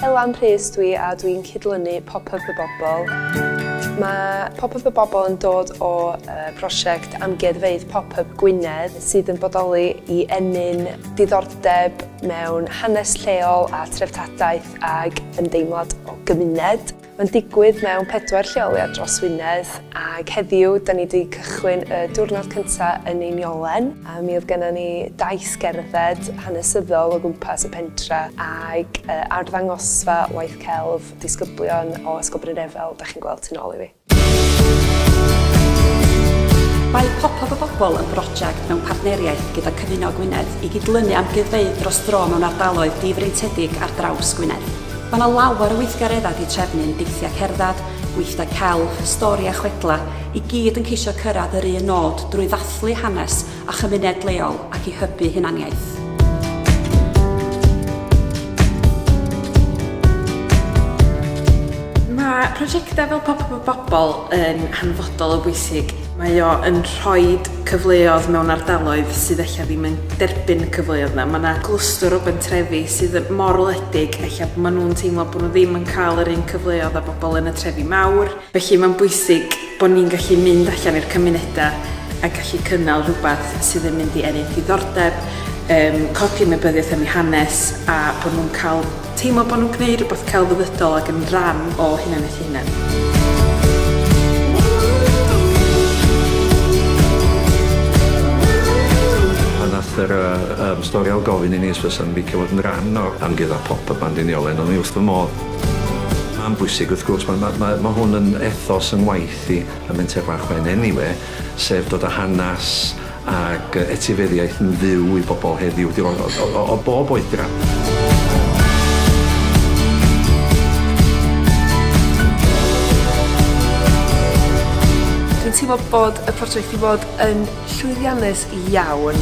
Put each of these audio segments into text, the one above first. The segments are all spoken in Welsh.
Elan Rhys dwi a dwi'n cydlynu Pop Yp Y Bobl. Mae Pop Yp Y Bobl yn dod o prosiect amgueddfeydd Pop Yp Gwynedd sydd yn bodoli I ennyn diddordeb mewn hanes lleol a treftadaeth ag ymdeimlad o gymuned. Mae'n digwydd mewn 4 lleoliad dros Gwynedd ac heddiw da ni wedi cychwyn y diwrnod cyntaf yn Einiolen. Mi oedd gennym ni 2 gerdded hanesyddol o gwmpas y pentra ac arddangosfa waith celf disgyblion o Ysgol Brynefel, da chi'n gweld tu'n ôl I fi. Mae Pop Yp Y Bobl yn brosiect mewn partneriaeth gyda Cymunedau Gwledig I gydlynu amgueddfeydd dros dro mewn ardaloedd difreintiedig ar draws Gwynedd. Mae yna lawer o weithgareddau di trefnu'n deithiau cerdded, gweithdau celf, stori a chwedla I gyd yn ceisio cyrraedd yr un nod drwy ddathlu hanes a chymuned leol ac I hybu hunaniaeth. Mae prosiectau fel Pop Yp Y Bobl yn hanfodol o bwysig. Mae o yn rhoi cyfleoedd mewn ardaloedd sydd eich ddim yn derbyn cyfleoedd yna. Mae yna glwstwr o bentrefi sydd mor wledig eich bod maen nhw'n teimlo bod nhw ddim yn cael yr un cyfleoedd a bobl yn y trefi mawr. Felly mae'n bwysig bod ni'n gallu mynd allan i'r cymunedau a gallu cynnal rhywbeth sydd yn mynd I ennill diddordeb, copi ymwybyddiaeth am ei hanes a bod nhw'n cael teimlo bod nhw'n gwneud rhywbeth celfyddydol ac yn rhan o hunaniaeth hunan. Yr stori o gofyn I ni os fysa'n licio fod yn rhan o amgueddfa Pop Yp Einiolen, ond wrth fy modd. Mae'n bwysig wrth gwrs, mae hwn yn ethos yn waith I y menter bach wen anyway, sef dod â hanes ac etifeddiaeth yn fyw I bobl heddiw o bob oedran. Dwi'n teimlo bod y prosiect I fod yn llwyddiannus iawn.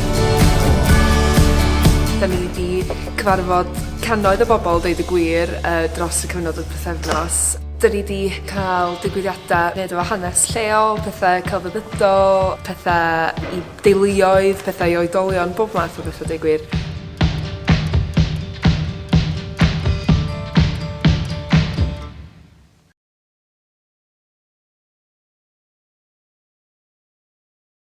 Da ni wedi cyfarfod cannoedd o bobl, deud y gwir, dros y cyfnod o pythefnos. Da ni wedi cael ddigwyddiadau wneud efo hanes lleol, pethau celfyddydol, pethau I deuluoedd, pethau I oedolion, bob math o bethau deud gwir.